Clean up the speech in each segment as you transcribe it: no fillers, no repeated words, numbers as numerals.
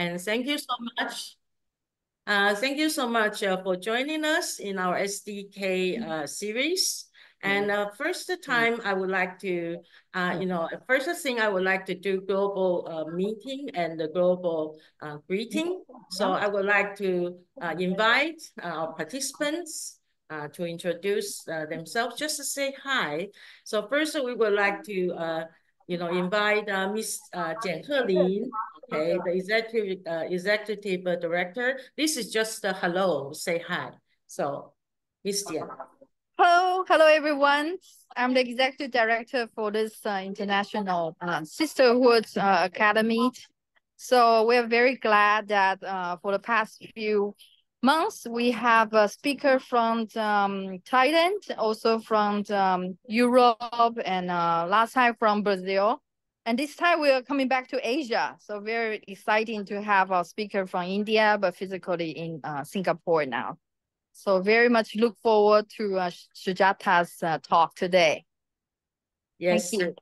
And thank you so much. Thank you so much for joining us in our SDK series. And first time I would like to, first thing I would like to do global meeting and the global greeting. So I would like to invite our participants to introduce themselves, just to say hi. So first we would like to, invite Miss Jian Helin, okay, the executive director. This is just a hello, say hi. So, Miss Jian. Hello everyone. I'm the executive director for this international sisterhood academy. So we're very glad that for the past few months we have a speaker from Thailand, also from Europe, and last time from Brazil. And this time we are coming back to Asia. So very exciting to have our speaker from India, but physically in Singapore now. So very much look forward to Sujata's talk today. Yes. Thank you.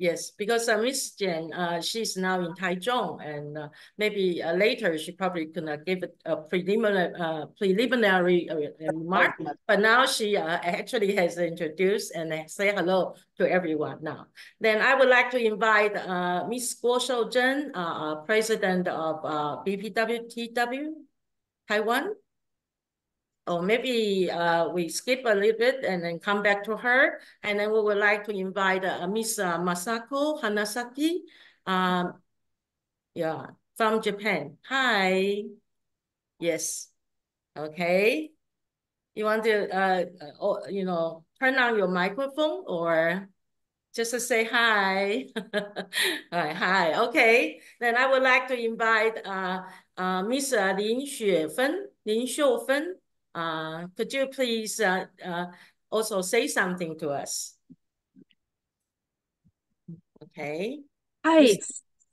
Yes, because Miss Jian, she's now in Taichung, and maybe later she probably gonna give a preliminary remark. But now she actually has introduced and say hello to everyone now. Then I would like to invite Miss Guo Shouzhen, President of BPW Taiwan. Or maybe we skip a little bit and then come back to her. And then we would like to invite Miss Masako Hanasaki, from Japan. Hi. Yes. Okay. You want to, turn on your microphone or just to say hi? All right, hi. Okay. Then I would like to invite Miss Lin Xiufen. Could you please also say something to us? Okay. Hi,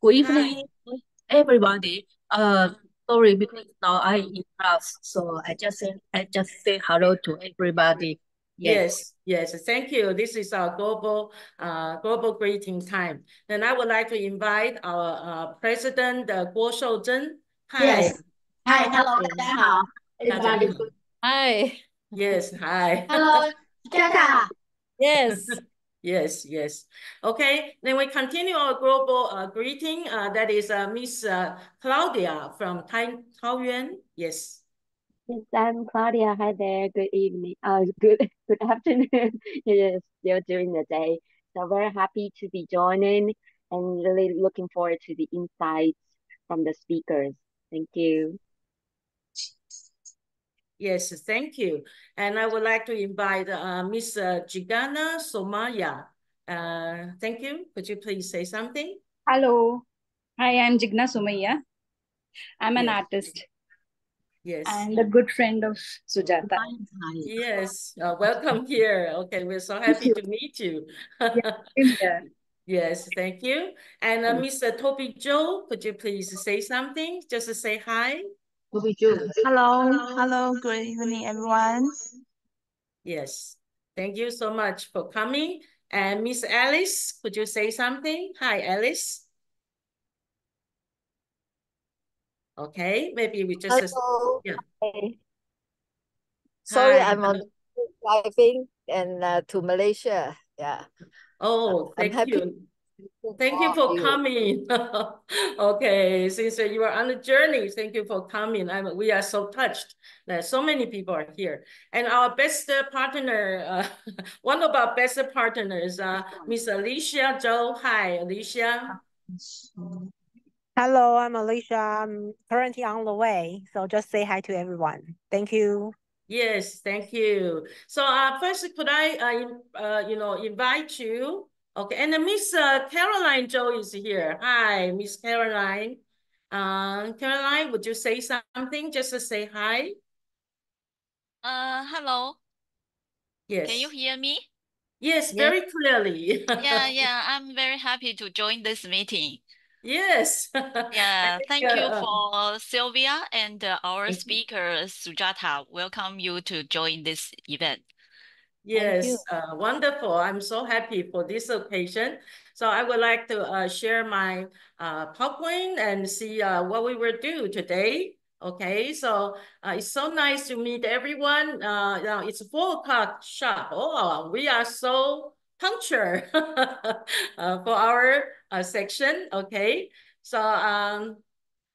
good evening, everybody. Sorry because now I'm in class, so I just say hello to everybody. Yes. Thank you. This is our global greeting time. Then I would like to invite our President Guo Shouzhen. Hi. Yes. Hi. Hello. 大家好。Everybody. Hi. Yes. Hi. Hello. 大家好。 Yes. Yes. Okay, then we continue our global greeting. That is Miss Claudia from Taoyuan. Yes. Yes, I'm Claudia. Hi there. Good evening. Good afternoon. It is still during the day. So very happy to be joining and really looking forward to the insights from the speakers. Thank you. Yes, thank you. And I would like to invite Miss Gigana Somaya. Thank you. Could you please say something? Hello. Hi, I'm Jigna Sumaya. I'm an artist. Yes. And a good friend of Sujata. Yes. Welcome here. Okay, we're so happy to meet you. Yeah. Yes, thank you. And Mr. Toby Joe, could you please say something? Just to say hi. Hello, good evening, everyone. Yes, thank you so much for coming. And Miss Alice, could you say something? Hi, Alice. Okay, maybe we just... Hello. Yeah. Hey. Sorry, Hi. I'm on driving and to Malaysia. Yeah. Oh, thank you. Thank you for coming. Okay, since you are on the journey, thank you for coming. We are so touched that so many people are here. And our best partner, one of our best partners, Miss Alicia Zhou. Hi, Alicia. Hello, I'm Alicia. I'm currently on the way, so just say hi to everyone. Thank you. Yes, thank you. So first, could I, invite you? Okay, and Miss Caroline Zhou is here. Hi, Miss Caroline. Caroline, would you say something? Just to say hi. Hello. Yes. Can you hear me? Yes, very clearly. Yeah. I'm very happy to join this meeting. Yes. Yeah, thank you for Sylvia and our speaker, Sujata. Welcome you to join this event. Yes, wonderful. I'm so happy for this occasion. So I would like to share my PowerPoint and see what we will do today. Okay, so it's so nice to meet everyone. Now it's 4 o'clock sharp. Oh, we are so punctual for our section. Okay, so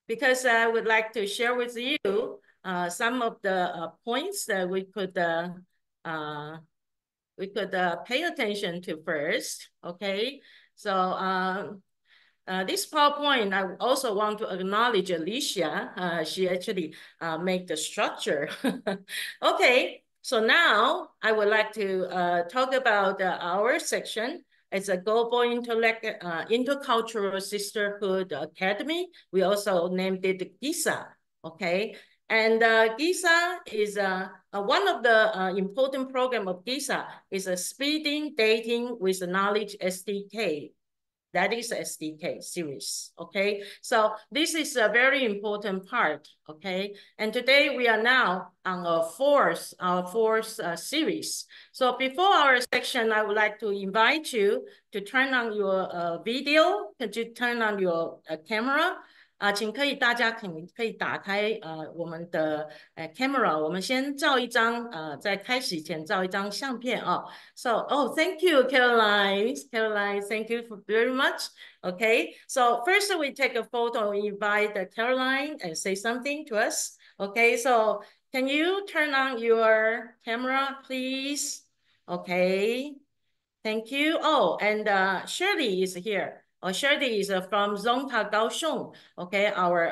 because I would like to share with you some of the points that we could pay attention to first. Okay, so this PowerPoint, I also want to acknowledge Alicia. She actually made the structure. Okay, so now I would like to talk about our section. It's a Global Intercultural Sisterhood Academy. We also named it GISA, okay? And GISA is one of the important program of GISA is a Speeding Dating with Knowledge SDK. That is SDK series, okay? So this is a very important part, okay? And today we are now on our fourth series. So before our section, I would like to invite you to turn on your video. Could you turn on your camera? 请大家可以打开我们的camera， 我们先照一张在开始前照一张相片哦。So thank you Caroline, thank you very much. Okay, so first we take a photo. We invite Caroline and say something to us. Okay, so can you turn on your camera, please? Okay, thank you. Oh, and Shirley is here. Shirley is from Zongta Kaohsiung. Okay, our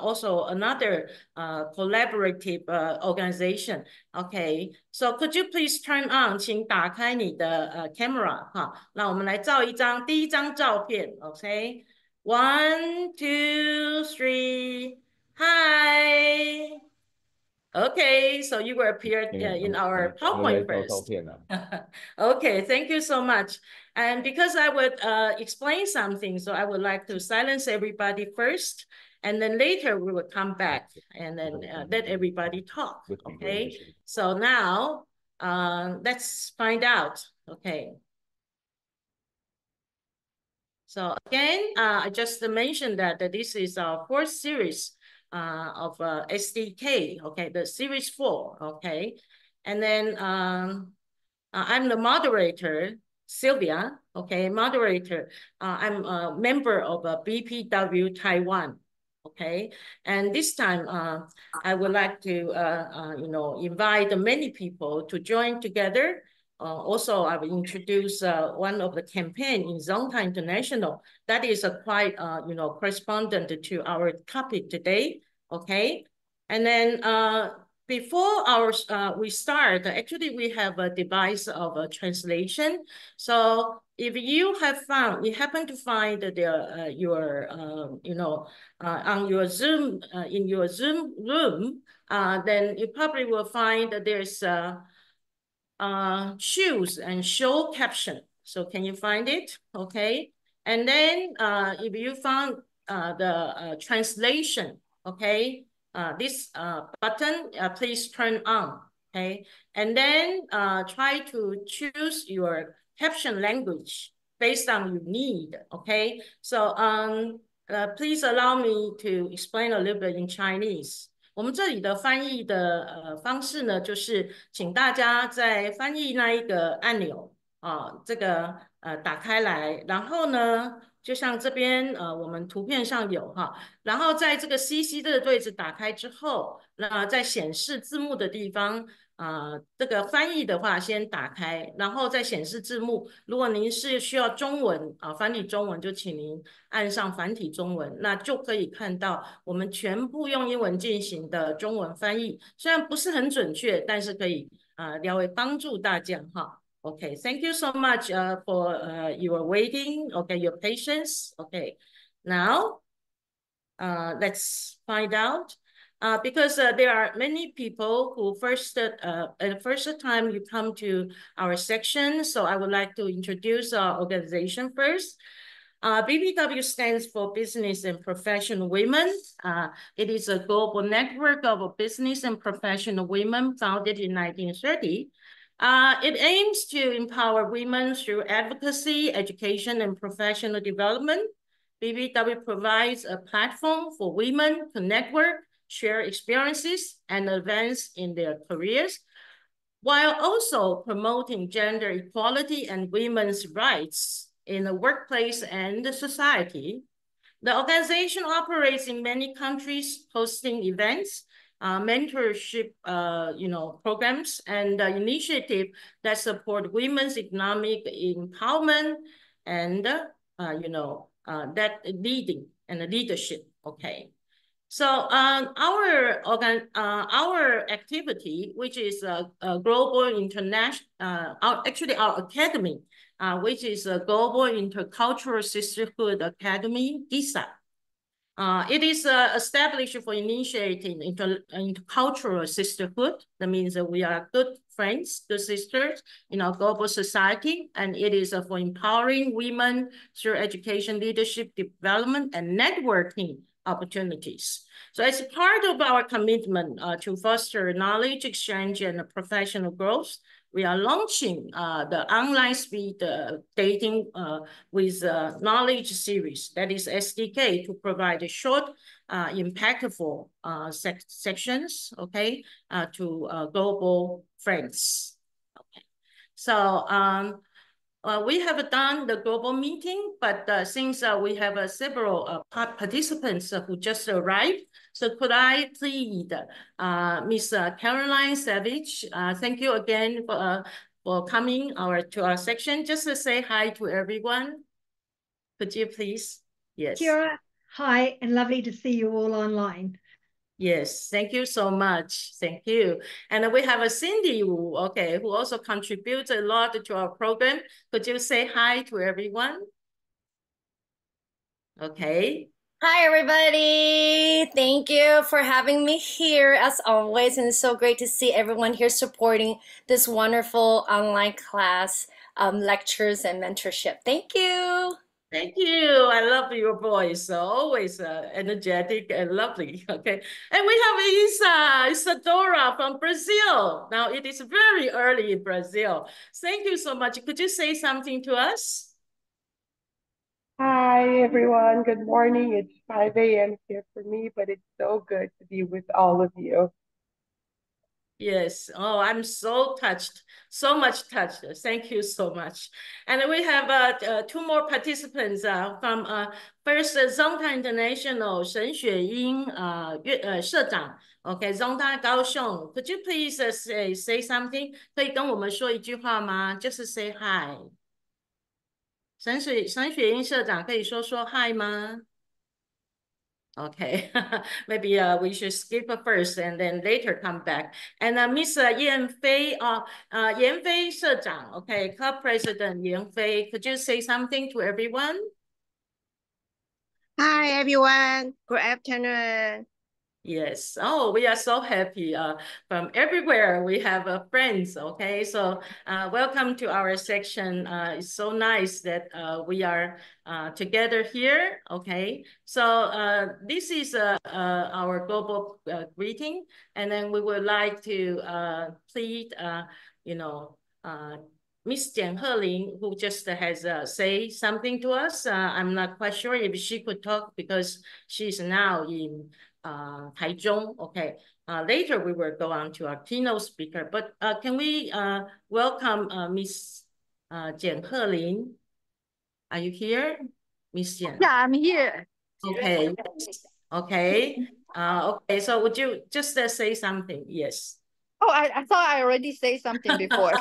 also another collaborative organization. Okay, so could you please turn on? 请打开你的camera 哈。那我们来照第一张照片。Okay, 1, 2, 3. Hi. Okay, so you will appear in our PowerPoint first. Okay, thank you so much. And because I would explain something, so I would like to silence everybody first, and then later we will come back and then let everybody talk, okay? So now, let's find out, okay? So again, I just mentioned that this is our 4th series of SDK, okay, the series 4, okay? And then I'm the moderator, Sylvia, okay, moderator. I'm a member of BPW Taiwan, okay? And this time, I would like to, invite many people to join together. Also, I will introduce one of the campaign in Zongta International. That is quite, correspondent to our topic today, okay? And then before we start, actually we have a device of a translation. So if you happen to find on your Zoom, in your Zoom room, then you probably will find that there's choose and show caption. So can you find it? Okay. And then if you found the translation, okay, this button, please turn on, okay? And then try to choose your caption language based on your need, okay? So please allow me to explain a little bit in Chinese. 我们这里的翻译的方式呢，就是请大家在翻译那一个按钮这个打开来，然后呢，就像这边我们图片上有哈，然后在这个 CC 这个位置打开之后，那在显示字幕的地方这个翻译的话先打开，然后再显示字幕。如果您是需要中文繁体中文，就请您按上繁体中文，那就可以看到我们全部用英文进行的中文翻译，虽然不是很准确，但是可以稍微帮助大家哈。Okay, thank you so much for your waiting. Okay, your patience. Okay, now let's find out. Because there are many people who the first time you come to our section, so I would like to introduce our organization first. BPW stands for Business and Professional Women. It is a global network of business and professional women founded in 1930. It aims to empower women through advocacy, education, and professional development. BPW provides a platform for women to network, share experiences, and advance in their careers, while also promoting gender equality and women's rights in the workplace and the society. The organization operates in many countries, hosting events, mentorship, programs, and initiatives that support women's economic empowerment and, that leading and the leadership. Okay. So our activity, which is a global international, actually our academy, which is a Global Intercultural Sisterhood Academy, GISA. It is established for initiating intercultural sisterhood. That means that we are good friends, good sisters in our global society. And it is for empowering women through education, leadership, development, and networking opportunities. So as part of our commitment to foster knowledge exchange and professional growth, we are launching the online speed dating with knowledge series, that is SDK, to provide a short, impactful sections, okay, to global friends. Okay. So we have done the global meeting, but since we have several participants who just arrived, so could I please, Miss Caroline Savage, thank you again for coming to our section. Just to say hi to everyone. Could you please? Yes. Kira, hi, and lovely to see you all online. Yes, thank you so much. Thank you. And we have a Cindy Wu, okay, who also contributes a lot to our program. Could you say hi to everyone? Okay. Hi, everybody. Thank you for having me here as always. And it's so great to see everyone here supporting this wonderful online class, lectures and mentorship. Thank you. Thank you. I love your voice. Always energetic and lovely. Okay. And we have Isadora from Brazil. Now it is very early in Brazil. Thank you so much. Could you say something to us? Hi, everyone. Good morning. It's 5 a.m. here for me, but it's so good to be with all of you. Yes. Oh, I'm so touched. So much touched. Thank you so much. And we have two more participants from first Zonta International 沈雪英社长 Okay, Zonta 高雄. Could you please say something? 可以跟我们说一句话吗？就是 say hi. 沈雪英社长可以说 hi 吗？ Okay, maybe we should skip first and then later come back. And Miss Yan Fei, Yan Fei 社长, okay, Club President Yan Fei, could you say something to everyone? Hi, everyone. Good afternoon. Yes. Oh, we are so happy. From everywhere we have friends. Okay, so welcome to our section. It's so nice that we are together here. Okay, so this is our global greeting, and then we would like to plead, Miss Jian Helin, who just has say something to us. I'm not quite sure if she could talk because she's now in Taichung. Okay. Later we will go on to our keynote speaker, but can we welcome Miss Jian Helin? Are you here, Miss Jian? Yeah, I'm here. Okay. Okay. Okay. So would you just say something? Yes. Oh, I thought I already said something before.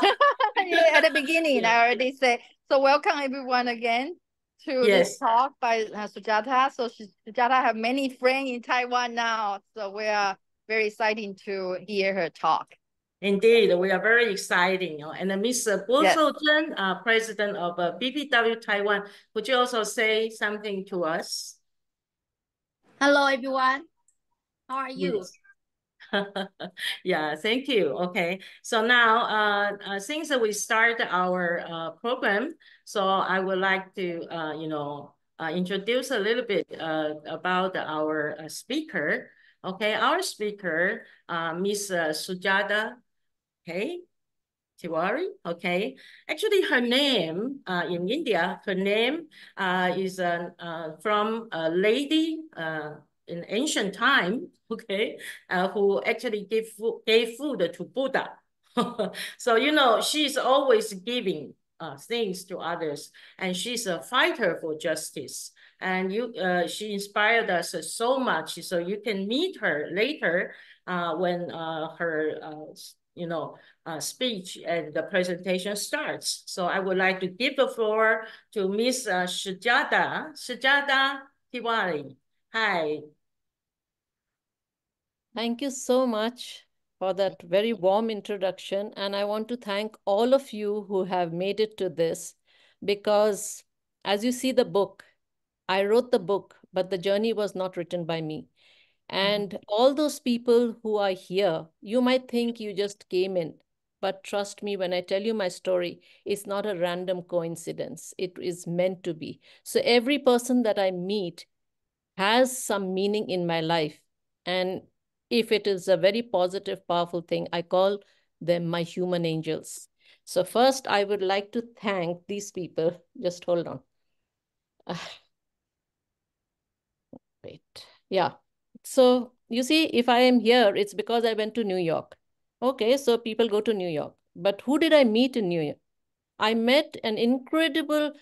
Yeah, at the beginning, yeah. I already said. So welcome everyone again to this talk by Sujata. So Sujata have many friends in Taiwan now. So we are very excited to hear her talk. Indeed, we are very exciting. And Ms. Guo Shouzhen, President of BPW Taiwan, would you also say something to us? Hello, everyone. How are you? Yes. Yeah, thank you. Okay, so now since we start our program, so I would like to introduce a little bit about our speaker. Okay, our speaker, Miss Sujata. Okay, Tiwari, okay. Actually, her name in India, her name is from a lady in ancient time, okay, who actually gave food to Buddha. So, you know, she's always giving things to others, and she's a fighter for justice. And she inspired us so much. So you can meet her later when her, you know, speech and the presentation starts. So I would like to give the floor to Miss Sujata Tiwari. Hi. Thank you so much for that very warm introduction. And I want to thank all of you who have made it to this, because as you see the book, I wrote the book, but the journey was not written by me. And all those people who are here, you might think you just came in, but trust me, when I tell you my story, it's not a random coincidence. It is meant to be. So every person that I meet has some meaning in my life. And if it is a very positive, powerful thing, I call them my human angels. So first, I would like to thank these people. Just hold on. Wait. Yeah. So you see, if I am here, it's because I went to New York. Okay, so people go to New York. But who did I meet in New York? I met an incredible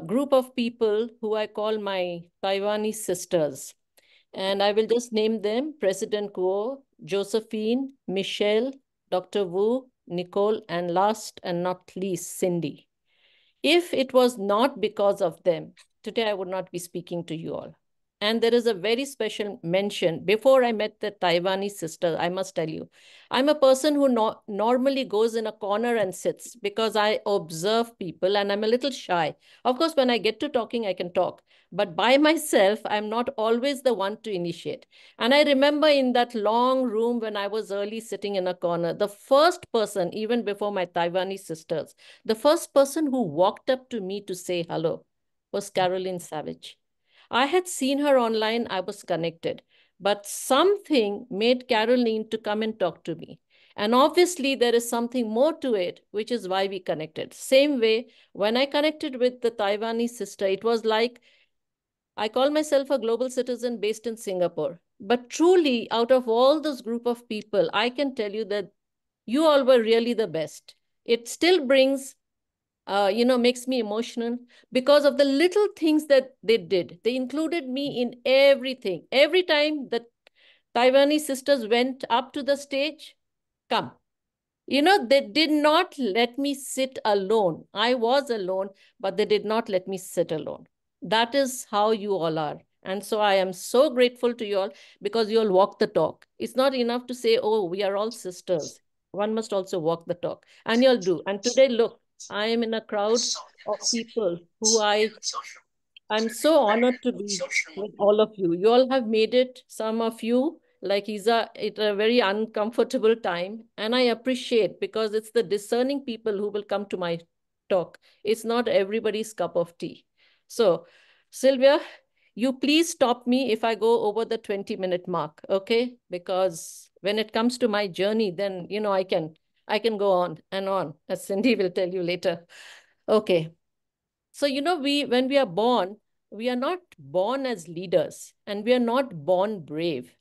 group of people who I call my Taiwanese sisters. And I will just name them: President Guo, Josephine, Michelle, Dr. Wu, Nicole, and last and not least, Cindy. If it was not because of them, today I would not be speaking to you all. And there is a very special mention. Before I met the Taiwanese sister, I must tell you, I'm a person who normally goes in a corner and sits because I observe people and I'm a little shy. Of course, when I get to talking, I can talk. But by myself, I'm not always the one to initiate. And I remember in that long room when I was early sitting in a corner, the first person, even before my Taiwanese sisters, the first person who walked up to me to say hello was Caroline Savage. I had seen her online, I was connected, but something made Caroline to come and talk to me. And obviously there is something more to it, which is why we connected. Same way, when I connected with the Taiwanese sister, it was like, I call myself a global citizen based in Singapore. But truly, out of all this group of people, I can tell you that you all were really the best. It still brings makes me emotional because of the little things that they did. They included me in everything. Every time the Taiwanese sisters went up to the stage, come. They did not let me sit alone. I was alone, but they did not let me sit alone. That is how you all are. And so I am so grateful to you all because you all walk the talk. It's not enough to say, oh, we are all sisters. One must also walk the talk. And you'll do. And today, look, I am in a crowd of people who I'm so honored to be with all of you. You all have made it, some of you, like Isa, at a very uncomfortable time. And I appreciate, because it's the discerning people who will come to my talk. It's not everybody's cup of tea. So, Sylvia, you please stop me if I go over the 20-minute mark, okay? Because when it comes to my journey, then, I can go on, as Cindy will tell you later. Okay. So, when we are born, we are not born as leaders and we are not born brave.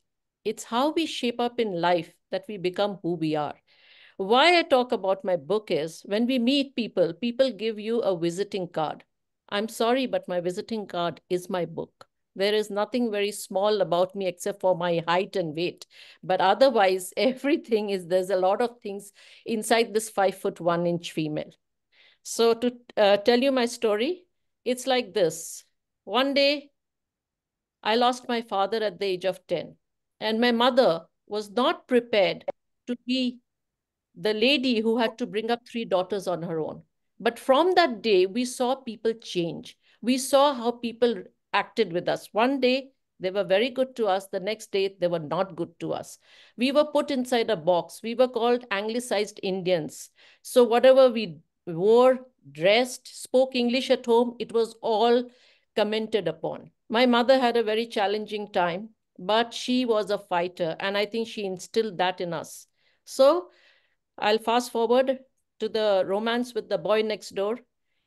It's how we shape up in life that we become who we are. Why I talk about my book is when we meet people, people give you a visiting card. I'm sorry, but my visiting card is my book. There is nothing very small about me except for my height and weight. But otherwise, everything is, there's a lot of things inside this 5'1" female. So to tell you my story, it's like this. One day, I lost my father at the age of 10. And my mother was not prepared to be the lady who had to bring up 3 daughters on her own. But from that day, we saw people change. We saw how people acted with us. One day, they were very good to us. The next day, they were not good to us. We were put inside a box. We were called Anglicized Indians. So whatever we wore, dressed, spoke English at home, it was all commented upon. My mother had a very challenging time, but she was a fighter. And I think she instilled that in us. So I'll fast forward. to the romance with the boy next door.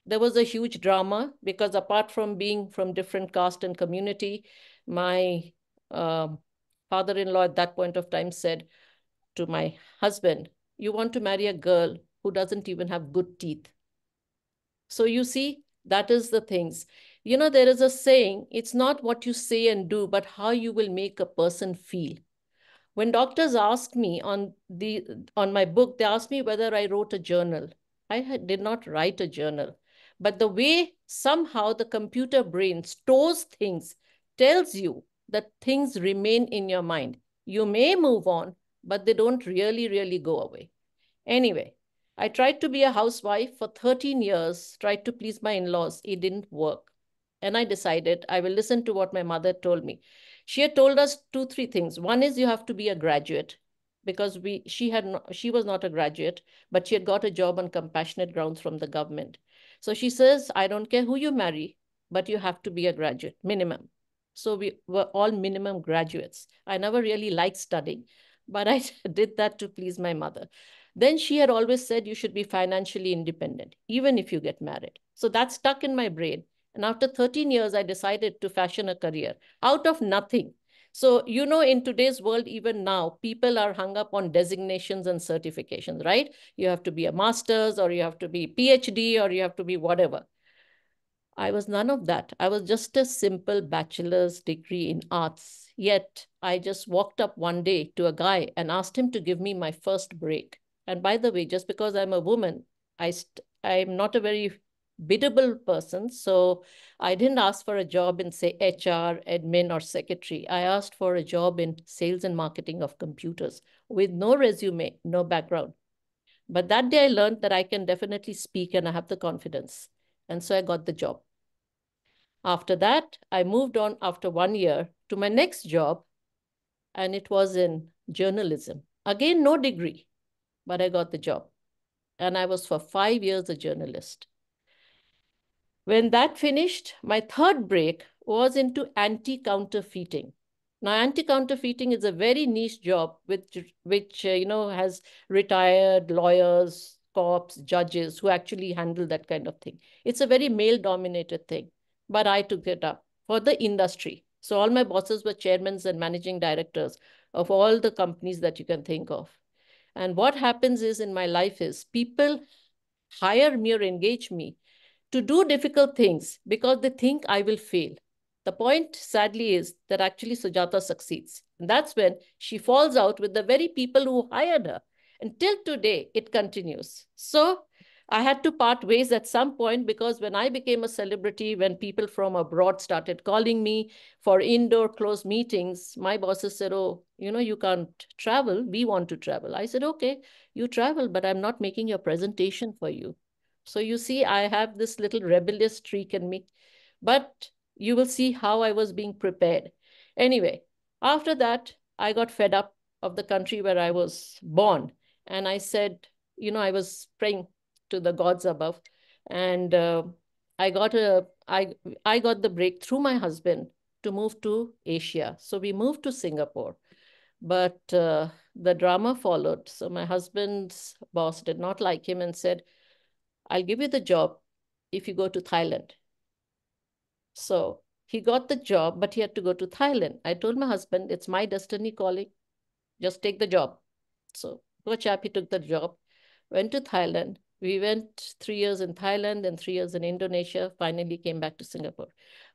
There was a huge drama because apart from being from different caste and community, my father-in-law at that point of time said to my husband, you want to marry a girl who doesn't even have good teeth. So you see, that is the things. You know, there is a saying, it's not what you say and do, but how you will make a person feel. When doctors asked me on my book, they asked me whether I wrote a journal. I did not write a journal. But the way somehow the computer brain stores things, tells you that things remain in your mind. You may move on, but they don't really go away. Anyway, I tried to be a housewife for 13 years, tried to please my in-laws. It didn't work. And I decided I will listen to what my mother told me. She had told us 2-3 things. One is you have to be a graduate, because she was not a graduate, but she had got a job on compassionate grounds from the government. So she says, I don't care who you marry, but you have to be a graduate, minimum. So we were all minimum graduates. I never really liked studying, but I did that to please my mother. Then she had always said you should be financially independent, even if you get married. So that stuck in my brain. And after 13 years, I decided to fashion a career out of nothing. So, you know, in today's world, even now, people are hung up on designations and certifications, right? You have to be a master's, or you have to be PhD, or you have to be whatever. I was none of that. I was just a simple bachelor's degree in arts. Yet I just walked up one day to a guy and asked him to give me my first break. And by the way, just because I'm a woman, I'm not a very biddable person. So I didn't ask for a job in, say, HR, admin, or secretary. I asked for a job in sales and marketing of computers with no resume, no background. But that day I learned that I can definitely speak and I have the confidence. And so I got the job. After that, I moved on after 1 year to my next job, and it was in journalism. Again, no degree, but I got the job. And I was for 5 years a journalist. When that finished, my third break was into anti-counterfeiting. Now, anti-counterfeiting is a very niche job which has retired lawyers, cops, judges who actually handle that kind of thing. It's a very male-dominated thing, but I took it up for the industry. So all my bosses were chairmen and managing directors of all the companies that you can think of. And what happens is in my life is people hire me or engage me to do difficult things because they think I will fail. The point, sadly, is that actually Sujata succeeds. And that's when she falls out with the very people who hired her. Until today, it continues. So I had to part ways at some point because when I became a celebrity, when people from abroad started calling me for indoor closed meetings, my bosses said, oh, you can't travel. We want to travel. I said, okay, you travel, but I'm not making your presentation for you. So you see, I have this little rebellious streak in me, but you will see how I was being prepared. Anyway, after that, I got fed up of the country where I was born. And I said, I was praying to the gods above. And I got the break through my husband to move to Asia. So we moved to Singapore. But the drama followed. So my husband's boss did not like him and said, I'll give you the job if you go to Thailand. So he got the job, but he had to go to Thailand. I told my husband, it's my destiny calling. Just take the job. So poor chap, he took the job, went to Thailand. We went 3 years in Thailand and 3 years in Indonesia, finally came back to Singapore,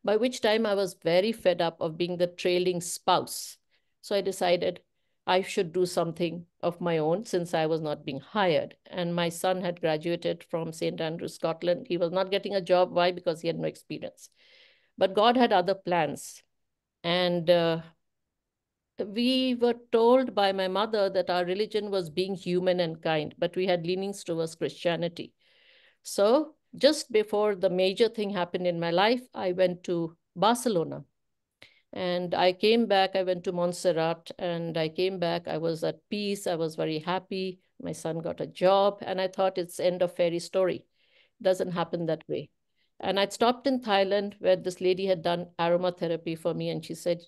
by which time I was very fed up of being the trailing spouse. So I decided I should do something of my own since I was not being hired. And my son had graduated from St. Andrews, Scotland. He was not getting a job. Why? Because he had no experience. But God had other plans. And we were told by my mother that our religion was being human and kind, but we had leanings towards Christianity. So just before the major thing happened in my life, I went to Barcelona. And I came back, I went to Montserrat, and I came back, I was at peace, I was very happy. My son got a job, and I thought it's end of fairy story. Doesn't happen that way. And I'd stopped in Thailand where this lady had done aromatherapy for me, and she said,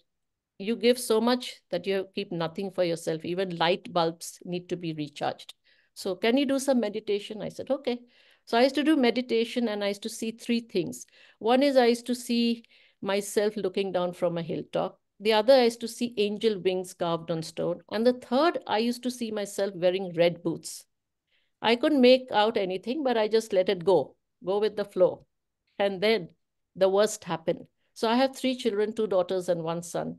you give so much that you keep nothing for yourself. Even light bulbs need to be recharged. So can you do some meditation? I said, okay. So I used to do meditation and I used to see three things. One is I used to see myself looking down from a hilltop. The other, I used to see angel wings carved on stone. And the third, I used to see myself wearing red boots. I couldn't make out anything, but I just let it go with the flow. And then the worst happened. So I have 3 children, 2 daughters and 1 son.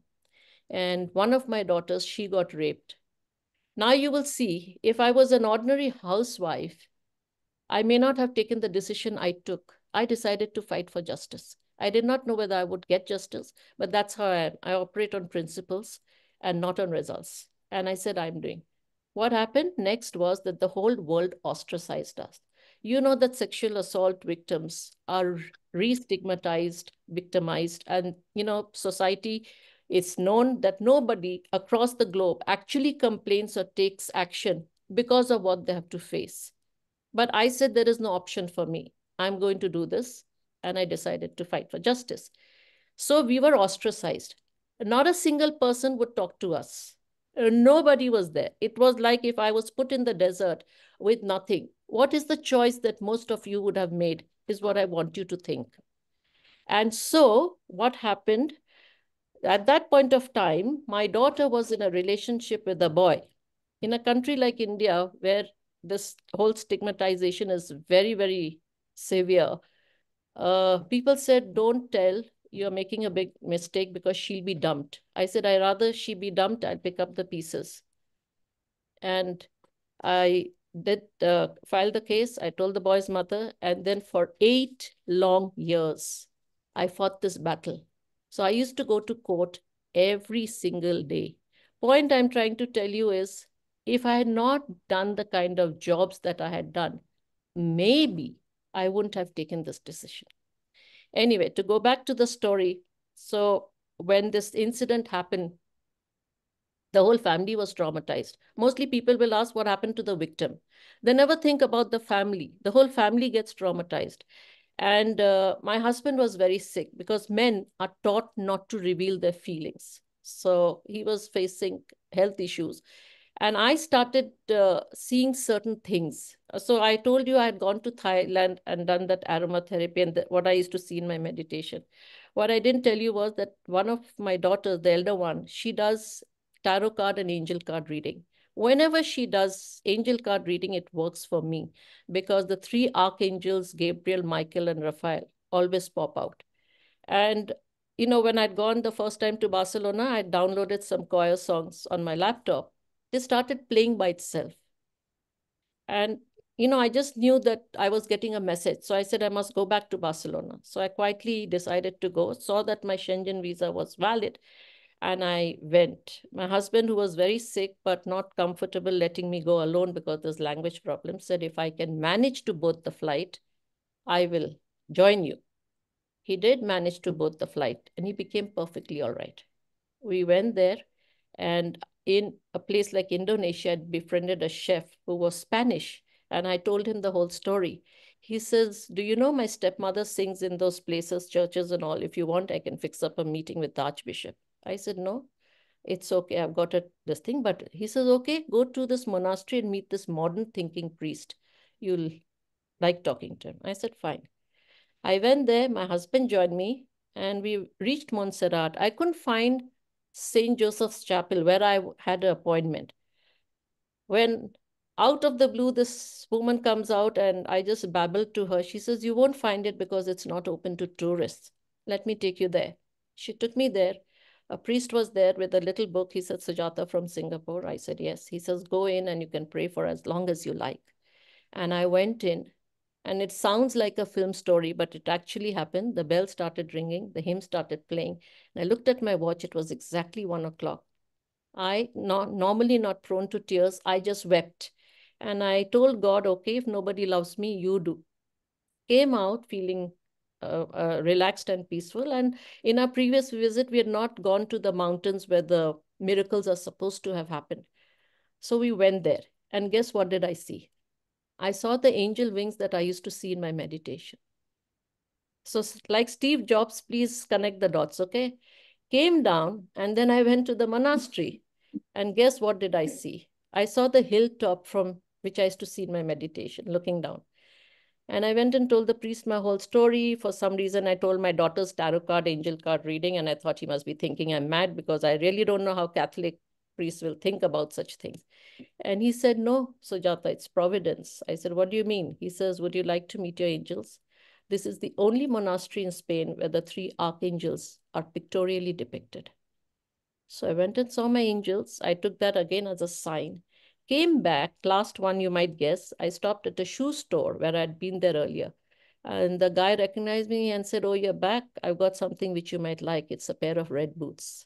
And one of my daughters, she got raped. Now you will see, if I was an ordinary housewife, I may not have taken the decision I took. I decided to fight for justice. I did not know whether I would get justice, but that's how I am. I operate on principles and not on results. And I said, I'm doing. What happened next was that the whole world ostracized us. You know that sexual assault victims are re-stigmatized, victimized, and society, it's known that nobody across the globe actually complains or takes action because of what they have to face. But I said there is no option for me. I'm going to do this. And I decided to fight for justice. So we were ostracized. Not a single person would talk to us. Nobody was there. It was like if I was put in the desert with nothing. What is the choice that most of you would have made is what I want you to think. And so what happened? At that point of time, my daughter was in a relationship with a boy. In a country like India, where this whole stigmatization is very, very severe, people said, don't tell, you're making a big mistake because she'll be dumped. I said, I'd rather she be dumped, I'll pick up the pieces. And I did file the case. I told the boy's mother. And then for 8 long years, I fought this battle. So I used to go to court every single day. Point I'm trying to tell you is, if I had not done the kind of jobs that I had done, maybe I wouldn't have taken this decision. Anyway, to go back to the story. So when this incident happened, the whole family was traumatized. Mostly people will ask what happened to the victim. They never think about the family. The whole family gets traumatized. And my husband was very sick because men are taught not to reveal their feelings. So he was facing health issues. And I started seeing certain things. So I told you I had gone to Thailand and done that aromatherapy and what I used to see in my meditation. What I didn't tell you was that one of my daughters, the elder one, she does tarot card and angel card reading. Whenever she does angel card reading, it works for me because the 3 archangels, Gabriel, Michael, and Raphael, always pop out. And when I'd gone the first time to Barcelona, I downloaded some choir songs on my laptop. They started playing by itself. And, I just knew that I was getting a message. So I said, I must go back to Barcelona. So I quietly decided to go, saw that my Schengen visa was valid, and I went. My husband, who was very sick but not comfortable letting me go alone because there's language problems, said, if I can manage to board the flight, I will join you. He did manage to board the flight and he became perfectly all right. We went there, and in a place like Indonesia, I befriended a chef who was Spanish, and I told him the whole story. He says, do you know my stepmother sings in those places, churches and all? If you want, I can fix up a meeting with the Archbishop. I said, no, it's okay. I've got this thing. But he says, okay, go to this monastery and meet this modern thinking priest. You'll like talking to him. I said, fine. I went there. My husband joined me and we reached Montserrat. I couldn't find St. Joseph's Chapel where I had an appointment. When out of the blue, this woman comes out and I just babbled to her. She says, you won't find it because it's not open to tourists. Let me take you there. She took me there. A priest was there with a little book. He said, Sujata from Singapore. I said, yes. He says, go in and you can pray for as long as you like. And I went in. And it sounds like a film story, but it actually happened. The bell started ringing. The hymn started playing. And I looked at my watch. It was exactly 1 o'clock. I, normally not prone to tears, I just wept. And I told God, okay, if nobody loves me, you do. Came out feeling relaxed and peaceful. And in our previous visit, we had not gone to the mountains where the miracles are supposed to have happened. So we went there. And guess what did I see? I saw the angel wings that I used to see in my meditation. So like Steve Jobs, please connect the dots, okay? Came down and then I went to the monastery. And guess what did I see? I saw the hilltop from which I used to see in my meditation, looking down. And I went and told the priest my whole story. For some reason, I told my daughter's tarot card, angel card reading, and I thought he must be thinking I'm mad because I really don't know how Catholic priests will think about such things. And he said, no, Sujata, it's providence. I said, what do you mean? He says, would you like to meet your angels? This is the only monastery in Spain where the 3 archangels are pictorially depicted. So I went and saw my angels. I took that again as a sign. Came back, last one you might guess, I stopped at a shoe store where I'd been there earlier. And the guy recognized me and said, oh, you're back. I've got something which you might like. It's a pair of red boots.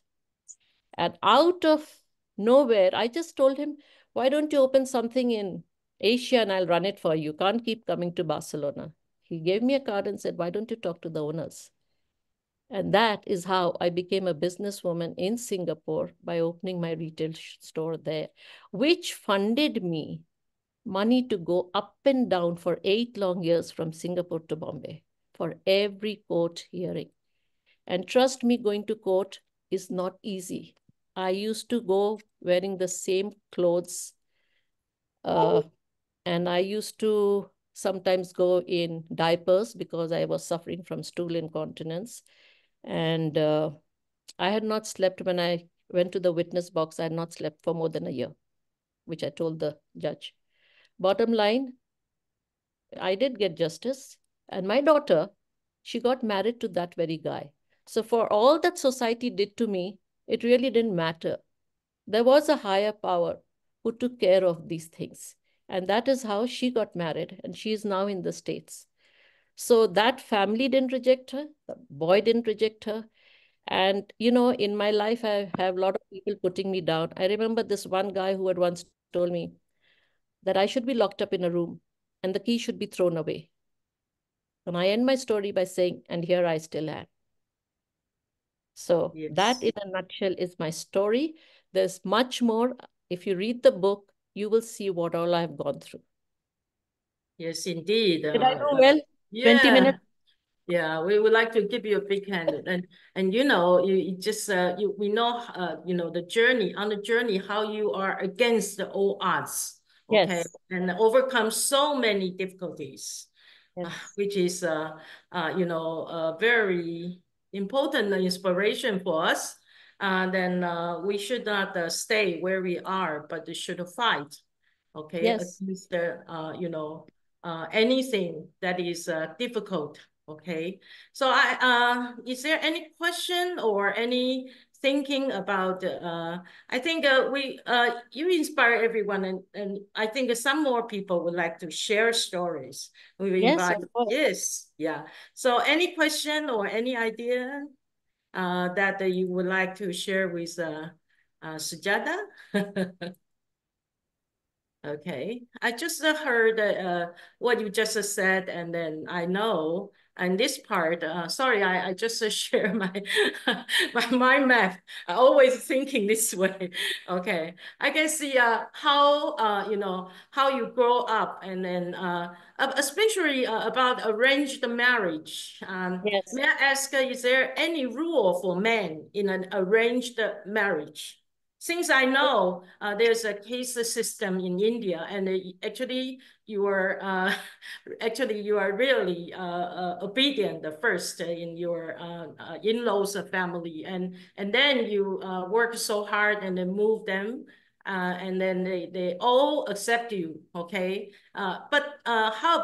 And out of nowhere, I just told him, why don't you open something in Asia and I'll run it for you. Can't keep coming to Barcelona. He gave me a card and said, why don't you talk to the owners? And that is how I became a businesswoman in Singapore by opening my retail store there, which funded me money to go up and down for 8 long years from Singapore to Bombay for every court hearing. And trust me, going to court is not easy. I used to go wearing the same clothes and I used to sometimes go in diapers because I was suffering from stool incontinence. And I had not slept when I went to the witness box. I had not slept for more than a year, which I told the judge. Bottom line, I did get justice. And my daughter, she got married to that very guy. So for all that society did to me, it really didn't matter. There was a higher power who took care of these things. And that is how she got married. And she is now in the States. So that family didn't reject her. The boy didn't reject her. And, you know, in my life, I have a lot of people putting me down. I remember this one guy who had once told me that I should be locked up in a room and the key should be thrown away. And I end my story by saying, and here I still am. So yes, that in a nutshell is my story. There's much more. If you read the book, you will see what all I've gone through. Yes, indeed. Did I do well? Yeah. 20 minutes? Yeah, we would like to give you a big hand, and you know, you just we know you know the journey how you are against the old odds, okay, yes, and overcome so many difficulties, yes, which is you know very important inspiration for us. Then we should not stay where we are, but we should fight, okay, yes, against the you know anything that is difficult. Okay, so is there any question or any thinking about, I think you inspire everyone, and I think some more people would like to share stories. We will invite, yes, yeah. So any question or any idea that you would like to share with Sujata? Okay, I just heard what you just said, and then I know, and this part, sorry, I just share my my mind map. I always thinking this way. Okay, I can see how you know how you grow up, and then especially about arranged marriage. Yes. May I ask, is there any rule for men in an arranged marriage? Since I know there's a case system in India, and actually you are really obedient first in your in-laws family, and then you work so hard and then move them, and then they all accept you, okay? But how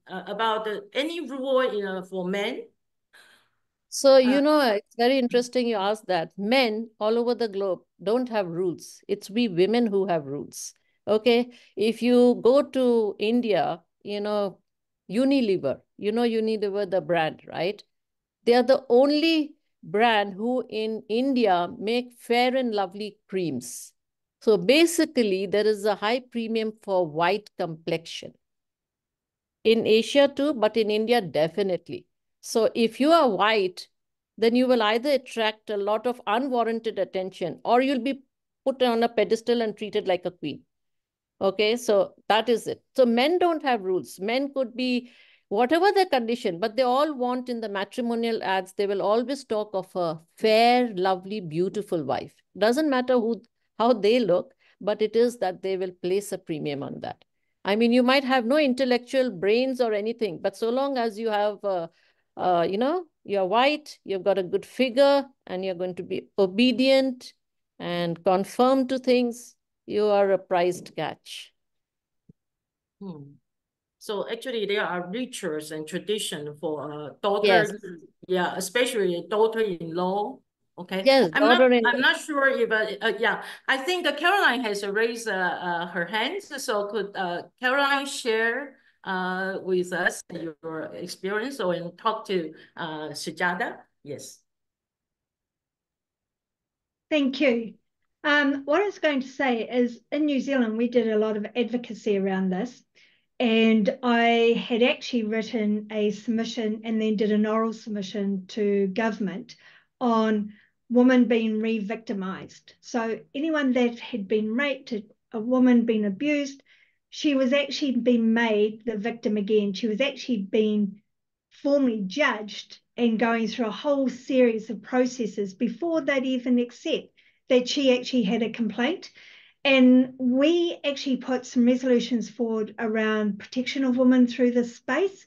about any rule for men? So, you know, it's very interesting you asked that. Men all over the globe don't have rules. It's we women who have rules. Okay. If you go to India, you know, Unilever, the brand, right? They are the only brand who in India make fair and lovely creams. So basically, there is a high premium for white complexion. In Asia too, but in India, definitely. So if you are white, then you will either attract a lot of unwarranted attention or you'll be put on a pedestal and treated like a queen. Okay, so that is it. So men don't have rules. Men could be whatever their condition, but they all want in the matrimonial ads, they will always talk of a fair, lovely, beautiful wife. Doesn't matter how they look, but it is that they will place a premium on that. I mean, you might have no intellectual brains or anything, but so long as you have, you know, you're white, you've got a good figure, and you're going to be obedient and conform to things, you are a prized catch. So actually, there are rituals and tradition for daughters, yeah, especially daughter-in-law. Okay. Yes, I'm not sure if yeah. I think Caroline has raised her hands. So could Caroline share with us your experience or talk to Sujata? Yes. Thank you. What I was going to say is in New Zealand, we did a lot of advocacy around this. And I had actually written a submission and then did an oral submission to government on women being re-victimized. So anyone that had been raped, a woman being abused, she was actually being made the victim again. She was actually being formally judged and going through a whole series of processes before they'd even accept that she actually had a complaint. And we actually put some resolutions forward around protection of women through this space.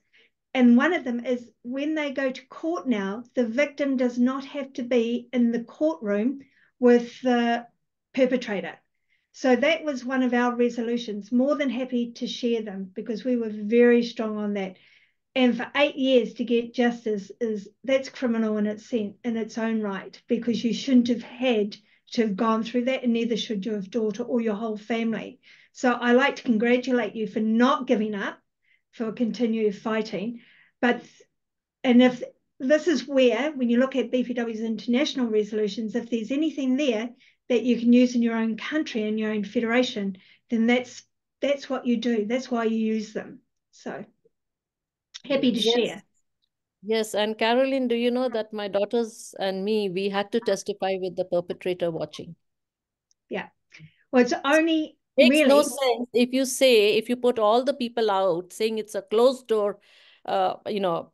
And one of them is when they go to court now, the victim does not have to be in the courtroom with the perpetrator. So that was one of our resolutions. More than happy to share them because we were very strong on that. And for 8 years to get justice that's criminal in its own right, because you shouldn't have had to have gone through that, and neither should your daughter or your whole family. So I like to congratulate you for not giving up, for continuing fighting. And if this is where, when you look at BPW's international resolutions, if there's anything there that you can use in your own country and your own federation, then that's what you do. That's why you use them. So happy to share. Yes, and Caroline, do you know that my daughters and me, we had to testify with the perpetrator watching? Yeah. Well, it's only Makes really no sense if you put all the people out saying it's a closed door, you know,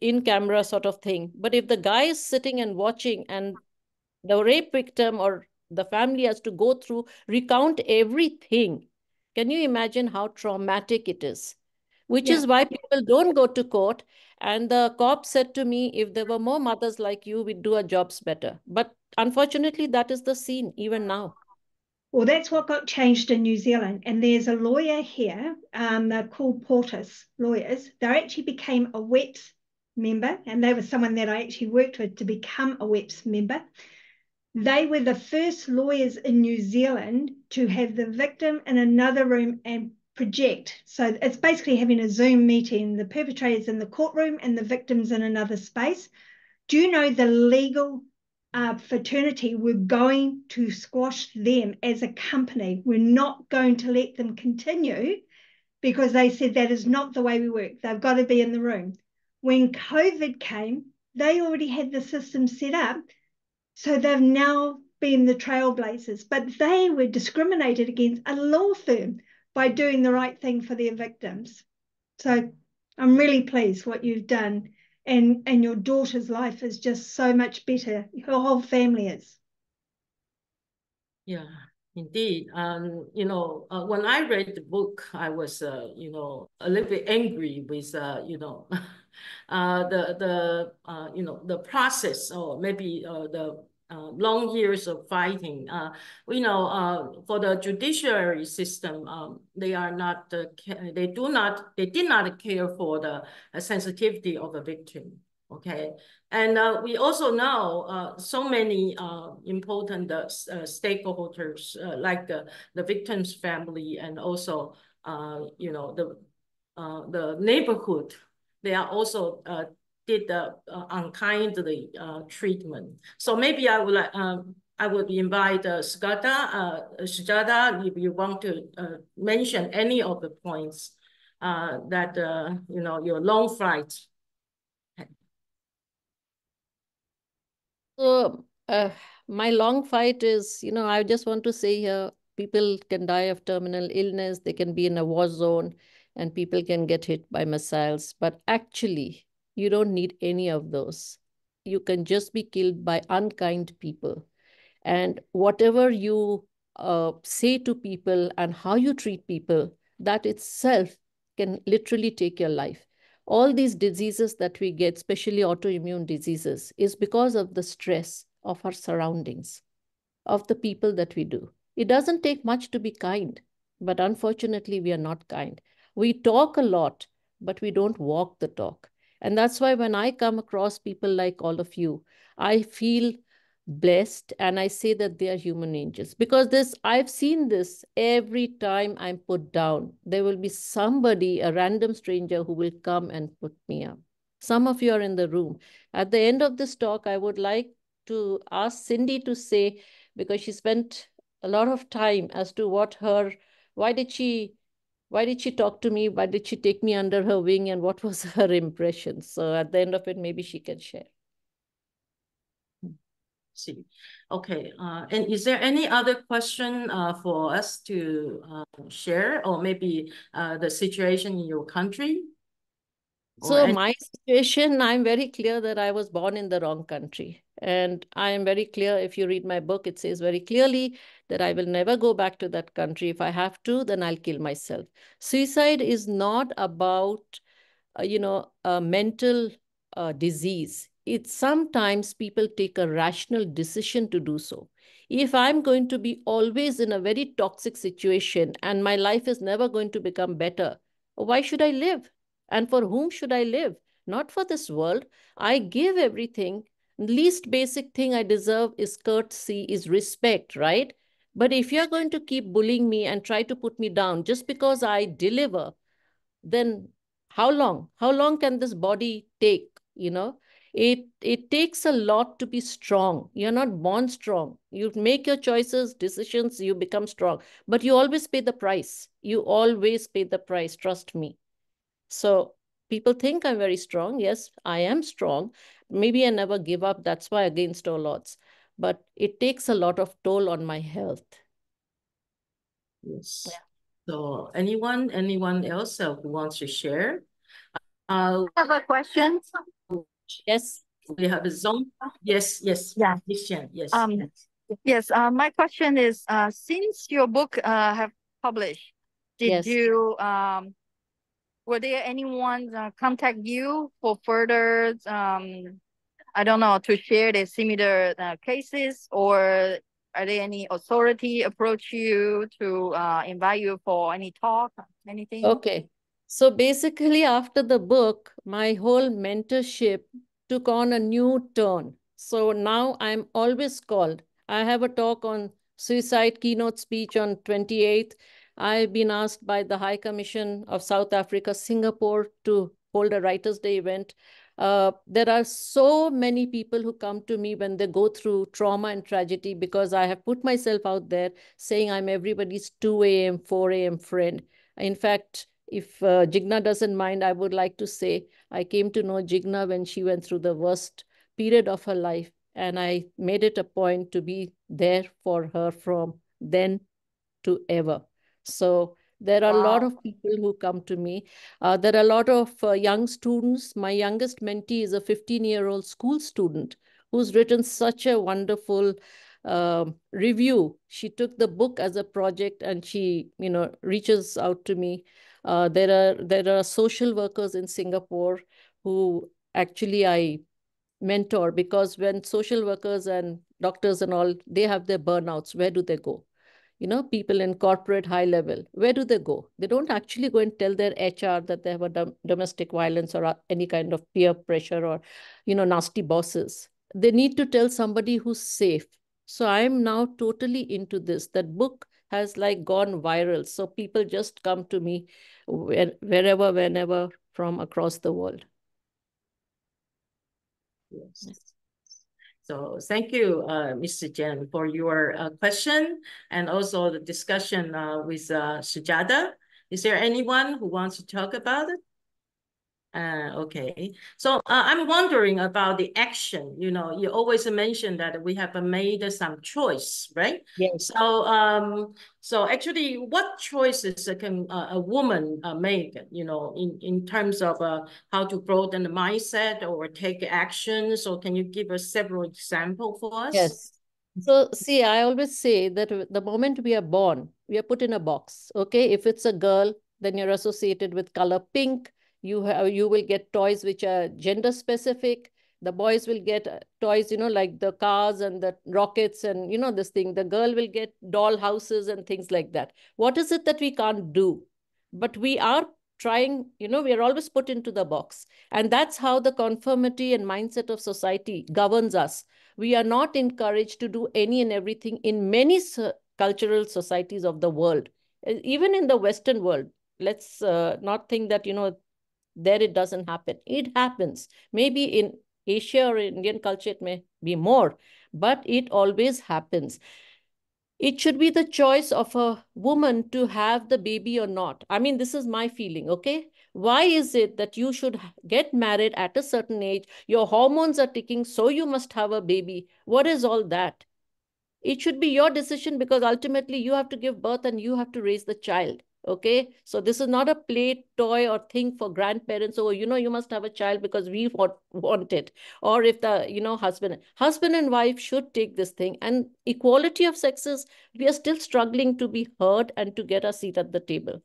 in-camera sort of thing. But if the guy is sitting and watching and the rape victim or the family has to go through, recount everything, can you imagine how traumatic it is? Which is why people don't go to court. And the cop said to me, if there were more mothers like you, we'd do our jobs better. But unfortunately, that is the scene even now. Well, that's what got changed in New Zealand. And there's a lawyer here, they're called Portis lawyers. They actually became a WEPS member, and they were someone that I actually worked with to become a WEPS member. They were the first lawyers in New Zealand to have the victim in another room and project. So it's basically having a Zoom meeting, the perpetrators in the courtroom and the victims in another space. Do you know the legal fraternity were going to squash them as a company? We're not going to let them continue because they said that is not the way we work. They've got to be in the room. When COVID came, they already had the system set up. So they've now been the trailblazers, but they were discriminated against a law firm by doing the right thing for their victims. So I'm really pleased what you've done, and your daughter's life is just so much better. Her whole family is. Yeah, indeed. You know, when I read the book, I was, you know, a little bit angry with, you know, you know, the process, or maybe the long years of fighting. You know, for the judiciary system, they are not, they did not care for the sensitivity of the victim. Okay, and we also know so many important stakeholders like the victim's family, and also you know, the neighborhood. They are also did the unkindly treatment. So maybe I would invite Sujata, if you want to mention any of the points that you know, your long fight. So my long fight is, you know, I just want to say here, people can die of terminal illness, they can be in a war zone, and people can get hit by missiles. But actually, you don't need any of those. You can just be killed by unkind people. And whatever you say to people and how you treat people, that itself can literally take your life. All these diseases that we get, especially autoimmune diseases, is because of the stress of our surroundings, of the people that we do. It doesn't take much to be kind, but unfortunately, we are not kind. We talk a lot, but we don't walk the talk. And that's why when I come across people like all of you, I feel blessed and I say that they are human angels, because I've seen this every time I'm put down. There will be somebody, a random stranger, who will come and put me up. Some of you are in the room. At the end of this talk, I would like to ask Cindy to say, because she spent a lot of time as to why did she talk to me? Why did she take me under her wing? And what was her impression? So at the end of it, maybe she can share. See, okay. And is there any other question for us to share, or maybe the situation in your country? So my situation, I'm very clear that I was born in the wrong country. And I am very clear, if you read my book, it says very clearly that I will never go back to that country. If I have to, then I'll kill myself. Suicide is not about, a mental disease. It's sometimes people take a rational decision to do so. If I'm going to be always in a very toxic situation and my life is never going to become better, why should I live? And for whom should I live? Not for this world. I give everything. Least basic thing I deserve is courtesy, is respect, right? But if you're going to keep bullying me and try to put me down just because I deliver, then how long? How long can this body take? It takes a lot to be strong. You're not born strong. You make your choices, decisions, you become strong. But you always pay the price. You always pay the price, trust me. So people think I'm very strong. Yes, I am strong. Maybe I never give up. That's why against all odds. But it takes a lot of toll on my health. Yes. Yeah. So anyone else who wants to share? I have a question. Yes, we have a zone. Yes. Yeah. Yes. Yes. My question is, since your book have published, did you were there anyone contact you for further I don't know, to share the similar cases, or are there any authority approach you to invite you for any talk, anything? Okay. So basically, after the book, my whole mentorship took on a new turn. So now I'm always called. I have a talk on suicide keynote speech on 28th. I've been asked by the High Commission of South Africa, Singapore, to hold a Writers' Day event. There are so many people who come to me when they go through trauma and tragedy, because I have put myself out there saying I'm everybody's 2 a.m., 4 a.m. friend. In fact, if Jigna doesn't mind, I would like to say I came to know Jigna when she went through the worst period of her life, and I made it a point to be there for her from then to ever. So there are a lot of people who come to me. There are a lot of young students. My youngest mentee is a 15-year-old school student who's written such a wonderful review. She took the book as a project, and she, reaches out to me. There are social workers in Singapore who actually I mentor, because when social workers and doctors and all, they have their burnouts, where do they go? People in corporate high level, where do they go? They don't actually go and tell their HR that they have a domestic violence or any kind of peer pressure or, nasty bosses. They need to tell somebody who's safe. So I'm now totally into this. That book has like gone viral. So people just come to me wherever, whenever, from across the world. Yes. So thank you, Mr. Jen, for your question and also the discussion with Sujata. Is there anyone who wants to talk about it? Okay. So I'm wondering about the action. You always mention that we have made some choice, right? Yes. So actually, what choices can a woman make, in terms of how to broaden the mindset or take action? So can you give us several examples for us? Yes. So see, I always say that the moment we are born, we are put in a box. Okay, if it's a girl, then you're associated with color pink. You will get toys which are gender specific. The boys will get toys, like the cars and the rockets and this thing. The girl will get doll houses and things like that. What is it that we can't do? But we are trying, we are always put into the box. And that's how the conformity and mindset of society governs us. We are not encouraged to do any and everything in many cultural societies of the world. Even in the Western world, let's not think that, there it doesn't happen. It happens. Maybe in Asia or Indian culture, it may be more, but it always happens. It should be the choice of a woman to have the baby or not. I mean, this is my feeling, okay? Why is it that you should get married at a certain age? Your hormones are ticking, so you must have a baby. What is all that? It should be your decision because ultimately you have to give birth and you have to raise the child. Okay, so this is not a play, toy, or thing for grandparents. Oh, you must have a child because we want it. Or if the, husband and wife should take this thing. And equality of sexes, we are still struggling to be heard and to get a seat at the table.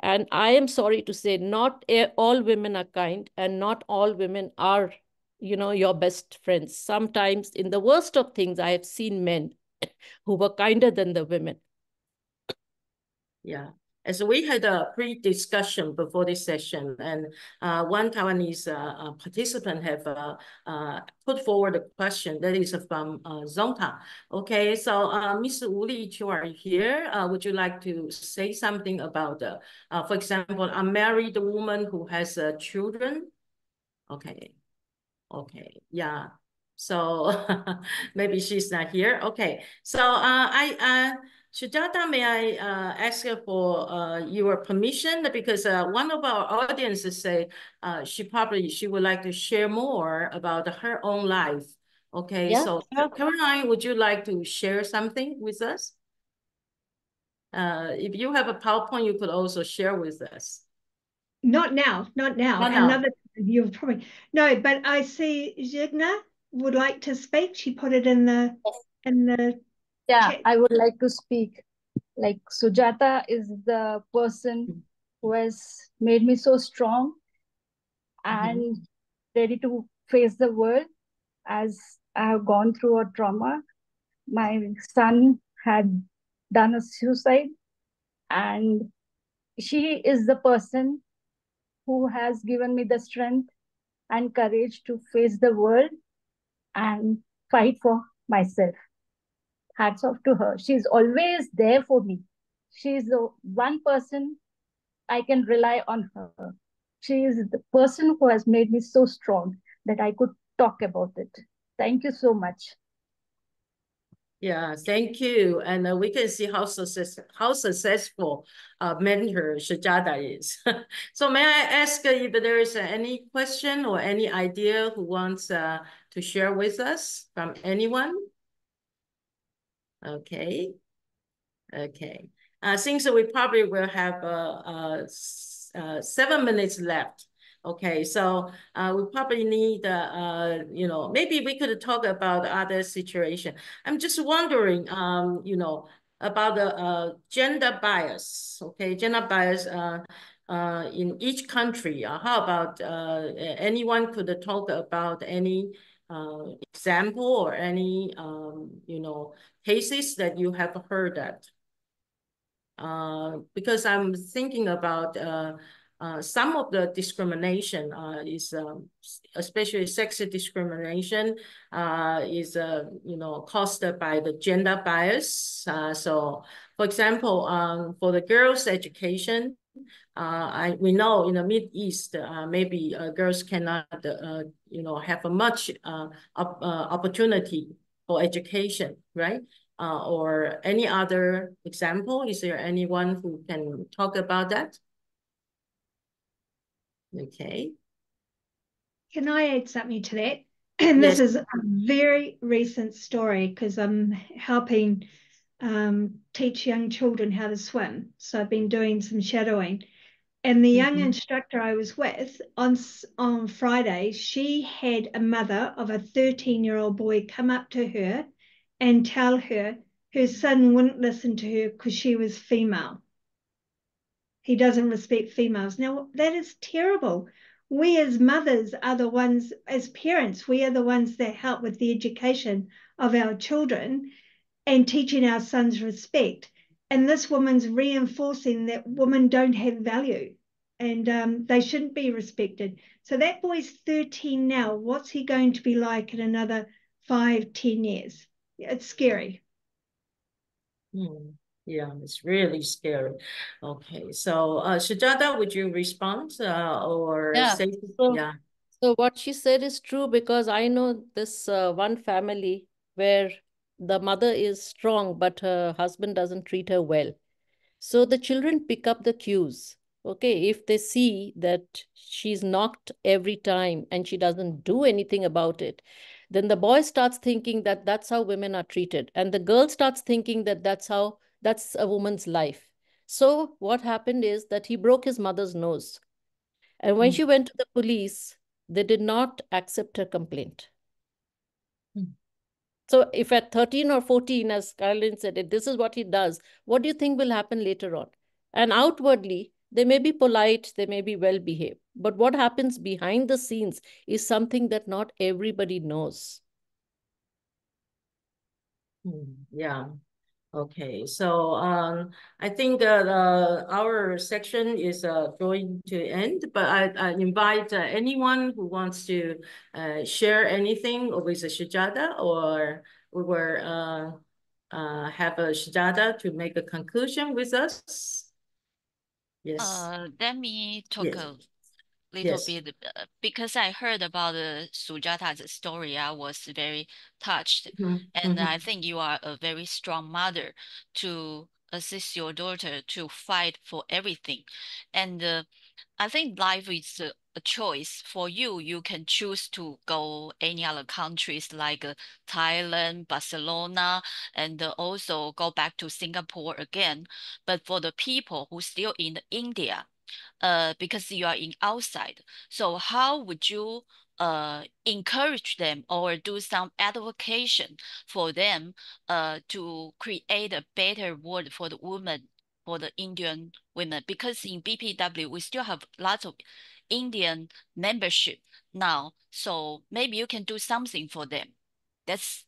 And I am sorry to say, not all women are kind and not all women are, your best friends. Sometimes in the worst of things, I have seen men who were kinder than the women. Yeah. As we had a pre-discussion before this session, and one Taiwanese participant have put forward a question that is from Zonta. Okay, so Ms. Wu Li, you are here. Would you like to say something about, for example, a married woman who has children? Okay, yeah. So maybe she's not here. Okay, so Sujata, may I ask you for your permission because one of our audiences say she would like to share more about her own life. Okay, yeah, so Caroline, would you like to share something with us? If you have a PowerPoint, you could also share with us. Not now. Another time you'll probably no, but I see Jigna would like to speak. She put it in the chat. I would like to speak. Like Sujata is the person who has made me so strong and ready to face the world as I have gone through a trauma. My son had done a suicide, and she is the person who has given me the strength and courage to face the world and fight for myself. Hats off to her. She's always there for me. She's the one person I can rely on her. She is the person who has made me so strong that I could talk about it. Thank you so much. Yeah, thank you. And we can see how successful mentor Sujata is. So may I ask if there is any question or any idea who wants to share with us from anyone? Okay. Since we probably will have 7 minutes left. Okay, so we probably need, maybe we could talk about other situation. I'm just wondering, about the gender bias. Okay, gender bias in each country. How about anyone could talk about any example or any cases that you have heard that? Because I'm thinking about some of the discrimination is especially sex discrimination is caused by the gender bias. So for example, for the girls' education, we know in the Mideast, maybe girls cannot have a much opportunity for education, right? Or any other example? Is there anyone who can talk about that? Okay. Can I add something to that? And Yes. this is a very recent story because I'm helping teach young children how to swim. So I've been doing some shadowing. And the young instructor I was with on Friday, she had a mother of a 13-year-old boy come up to her and tell her her son wouldn't listen to her because she was female. He doesn't respect females. Now, that is terrible. We as mothers are the ones, as parents, we are the ones that help with the education of our children and teaching our sons respect. And this woman's reinforcing that women don't have value and they shouldn't be respected. So that boy's 13 now. What's he going to be like in another 5-10 years? It's scary. Yeah, it's really scary. Okay, so Sujata, would you respond or say? Yeah. So what she said is true, because I know this one family where the mother is strong, but her husband doesn't treat her well. So the children pick up the cues. Okay, if they see that she's knocked every time and she doesn't do anything about it, then the boy starts thinking that that's how women are treated. And the girl starts thinking that that's a woman's life. So what happened is that he broke his mother's nose. And when she went to the police, they did not accept her complaint. So if at 13 or 14, as Caroline said, if this is what he does, what do you think will happen later on? And outwardly, they may be polite, they may be well behaved. But what happens behind the scenes is something that not everybody knows. Yeah. Okay, so I think our section is going to end, but I invite anyone who wants to share anything with Sujata, or we will have a Sujata to make a conclusion with us. Yes. Let me talk a little bit, because I heard about Sujata's story. I was very touched, and I think you are a very strong mother to assist your daughter to fight for everything. And I think life is a choice for you. You can choose to go any other countries like Thailand, Barcelona, and also go back to Singapore again. But for the people who still in India, because you are in outside, so how would you encourage them or do some advocation for them to create a better world for the women, for the Indian women? Because in BPW, we still have lots of Indian membership now. So maybe you can do something for them. That's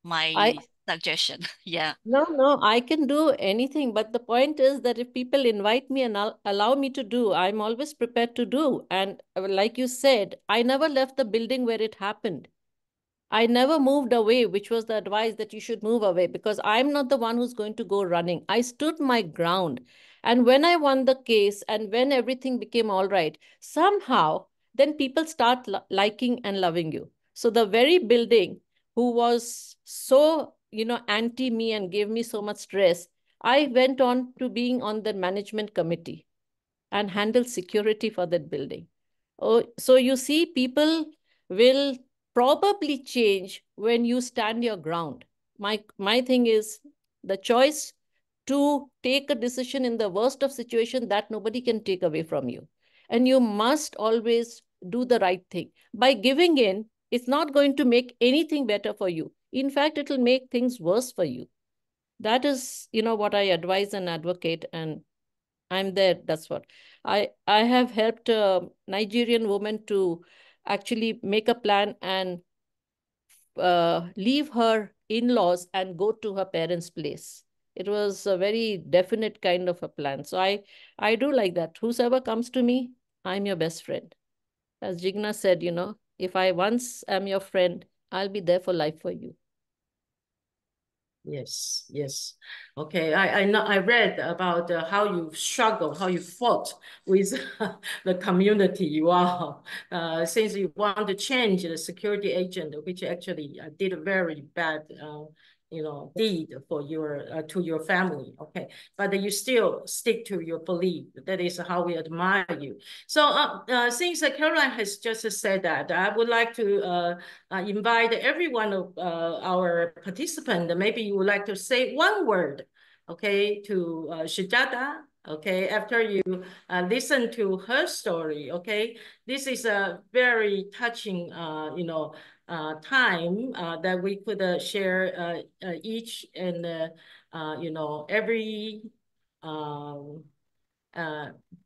my suggestion. Yeah. No, I can do anything. But the point is that if people invite me and allow me to do, I'm always prepared to do. And like you said, I never left the building where it happened. I never moved away, which was the advice that you should move away, because I'm not the one who's going to go running. I stood my ground. And when I won the case and when everything became all right, somehow then people start liking and loving you. So the very building who was so, anti me and gave me so much stress, I went on to being on the management committee and handle security for that building. Oh, so you see, people will probably change when you stand your ground. My thing is the choice to take a decision in the worst of situation that nobody can take away from you. And you must always do the right thing. By giving in, it's not going to make anything better for you. In fact, it will make things worse for you. That is, what I advise and advocate, and I'm there. That's what I have helped a Nigerian woman to actually make a plan and leave her in-laws and go to her parents' place. It was a very definite kind of a plan. So I do like that. Whosoever comes to me, I'm your best friend. As Jigna said, if I once am your friend, I'll be there for life for you. Yes. Okay, I know. I read about how you struggle, how you fought with the community. Wow, since you want to change the security agent, which actually did a very bad, deed for to your family. Okay, but you still stick to your belief. That is how we admire you. So, since Caroline has just said that, I would like to invite every one of our participants. Maybe you would like to say one word, okay, to Sujata, okay, after you listen to her story, okay. This is a very touching, time that we could share each and you know,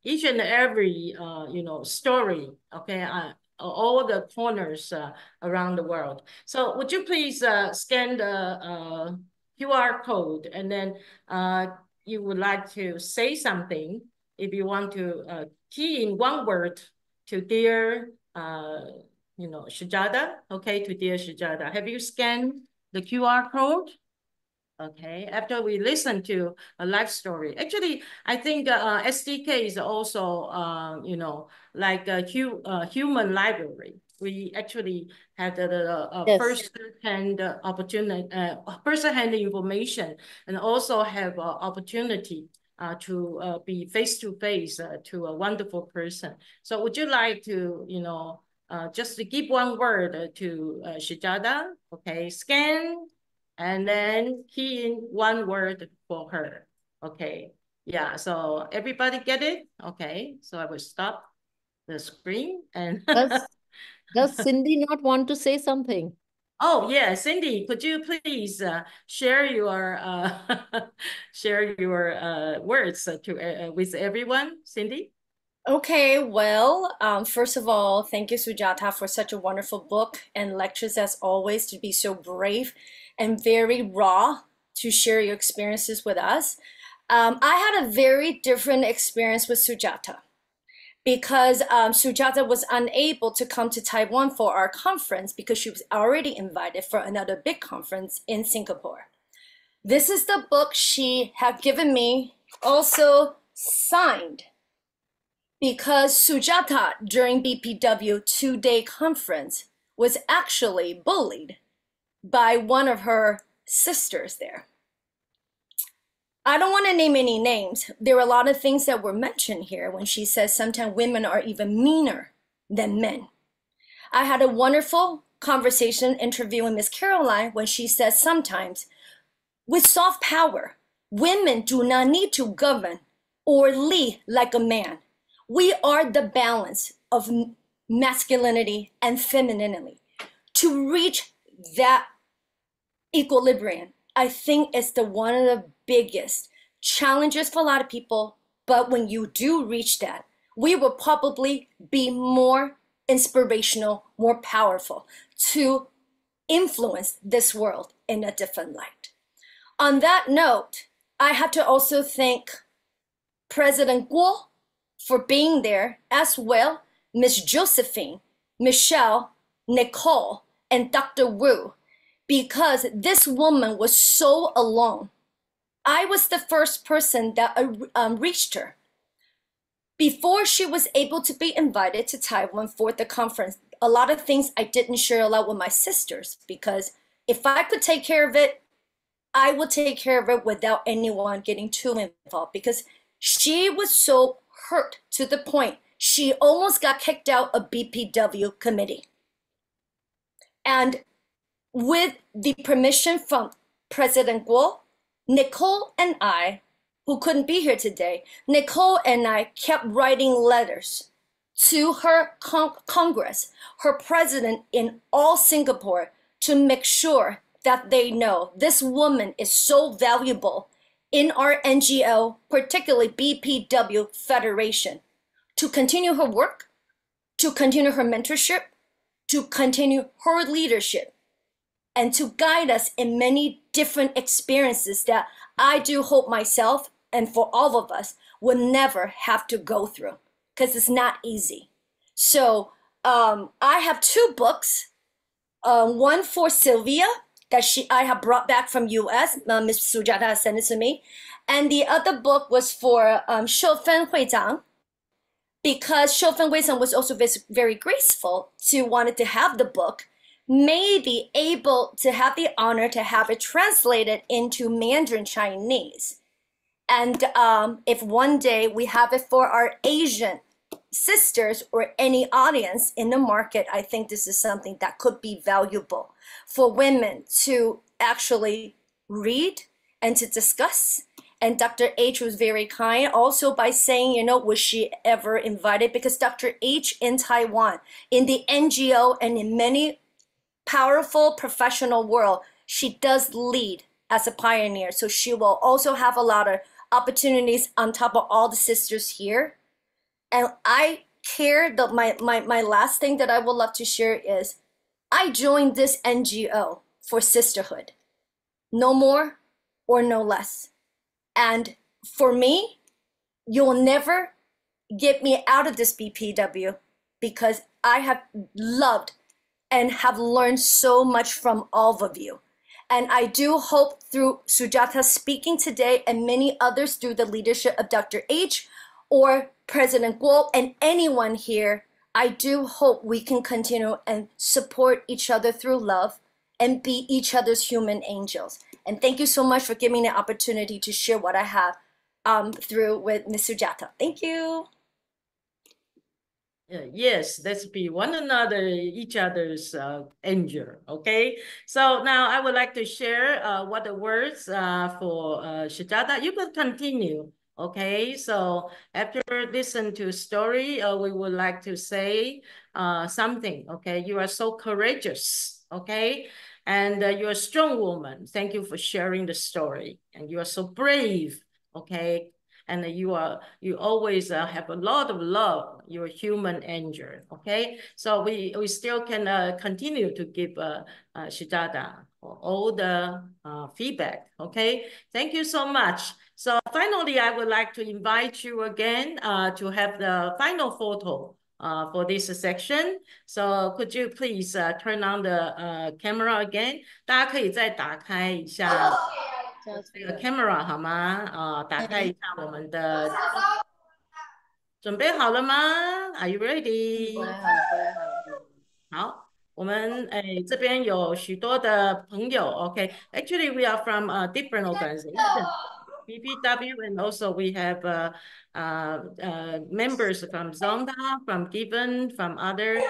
each and every you know, story, okay, all the corners around the world. So would you please scan the QR code, and then you would like to say something. If you want to key in one word to dear you know, Sujata, okay, to dear Sujata. Have you scanned the QR code? Okay, after we listen to a life story. Actually, I think SDK is also, you know, like a human library. We actually have the Yes. first-hand opportunity, first-hand information, and also have opportunity to be face-to-face to a wonderful person. So would you like to, you know, just to give one word to Sujata? Okay, scan. And then key in one word for her. Okay. Yeah. So everybody get it? Okay. So I will stop the screen and Does Cindy not want to say something? Oh yeah, Cindy, could you please share your share your words to with everyone, Cindy? Okay, well, first of all, thank you, Sujata, for such a wonderful book and lectures as always, to be so brave and very raw to share your experiences with us. I had a very different experience with Sujata because Sujata was unable to come to Taiwan for our conference because she was already invited for another big conference in Singapore. This is the book she had given me, also signed, because Sujata, during BPW 2-day conference, was actually bullied by one of her sisters there. I don't want to name any names. There were a lot of things that were mentioned here when she says sometimes women are even meaner than men. I had a wonderful conversation interviewing Miss Caroline when she says sometimes with soft power, women do not need to govern or lead like a man. We are the balance of masculinity and femininity. To reach that equilibrium, I think is one of the biggest challenges for a lot of people. But when you do reach that, we will probably be more inspirational, more powerful to influence this world in a different light. On that note, I have to also thank President Guo for being there, as well Miss Josephine, Michelle, Nicole, and Dr. Wu, because this woman was so alone. I was the first person that reached her. Before she was able to be invited to Taiwan for the conference, a lot of things I didn't share a lot with my sisters, because if I could take care of it, I would take care of it without anyone getting too involved, because she was so hurt to the point she almost got kicked out of BPW committee. And with the permission from President Guo, Nicole and I, who couldn't be here today, Nicole and I kept writing letters to her Congress, her president in all Singapore, to make sure that they know this woman is so valuable in our NGO, particularly BPW Federation, to continue her work, to continue her mentorship, to continue her leadership, and to guide us in many different experiences that I do hope myself and for all of us will never have to go through, because it's not easy. So I have 2 books, one for Sylvia, that I have brought back from US, Ms. Sujata sent it to me. And the other book was for Shoufen Huizang, because Shoufen Huizang was also very graceful to wanted to have the book, maybe able to have the honor to have it translated into Mandarin Chinese. And if one day we have it for our Asian sisters or any audience in the market, I think this is something that could be valuable for women to actually read and to discuss. And Dr. H was very kind also by saying, you know, was she ever invited? Because Dr. H in Taiwan, in the NGO and in many powerful professional world, she does lead as a pioneer. So she will also have a lot of opportunities on top of all the sisters here. And I care that my last thing that I would love to share is I joined this NGO for sisterhood. No more or no less. And for me, you'll never get me out of this BPW because I have loved and have learned so much from all of you. And I do hope through Sujata speaking today and many others through the leadership of Dr. H or President Guo and anyone here, I do hope we can continue and support each other through love and be each other's human angels. And thank you so much for giving me the opportunity to share what I have through with Ms. Sujata. Thank you. Yes, let's be one another, each other's angel, okay? So now I would like to share what the words for Sujata. You can continue, okay? So after listen to story, we would like to say something, okay? You are so courageous, okay? And you're a strong woman. Thank you for sharing the story. And you are so brave, okay? And you always have a lot of love. You're a human angel, okay? So we still can continue to give Sujata all the feedback, okay? Thank you so much. So finally, I would like to invite you again to have the final photo for this section. So could you please turn on the camera again? 大家可以再打开一下这个 camera 好吗？打开一下我们的，准备好了吗 ？Are you ready？ 好，我们这边有许多的朋友 ，OK。Actually, we are from different organizations, BPW, and also we have members from Zonda, from Given, from other.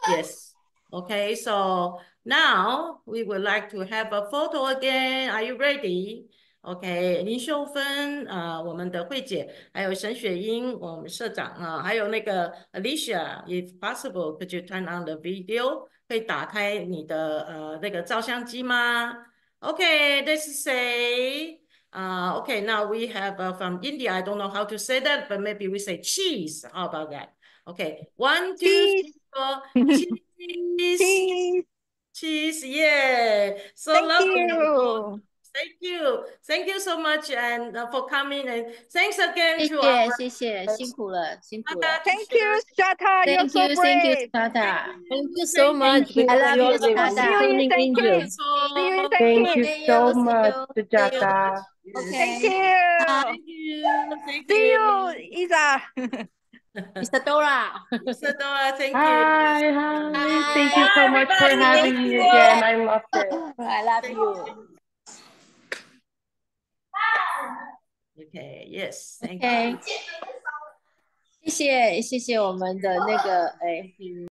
Yes. Okay. So now we would like to have a photo again. Are you ready? OK， 林秀芬，我们的慧姐，还有沈雪英，我们社长啊，还有那个 Alicia，if possible, could you turn on the video？ 可以打开你的那个照相机吗 ？OK, let's say, OK, now we have from India. I don't know how to say that, but maybe we say cheese. How about that? OK, 1, 2, 3, 4, cheese, cheese, yeah. So lovely. Thank you so much and for coming and thanks again to our. 谢谢，辛苦了，辛苦了。 Thank you, Sujata. You're so brave. Thank you, Sujata. Thank you so much. I love you, See you in St. Kitts. See you in St. Thank you Kitts. so much, Sujata. Thank you. See you, Isa. Isadora. Isadora, thank you. Hi. Thank you so much for having me again. I loved it. I love you. Okay, yes, thank you. 谢谢我们的那个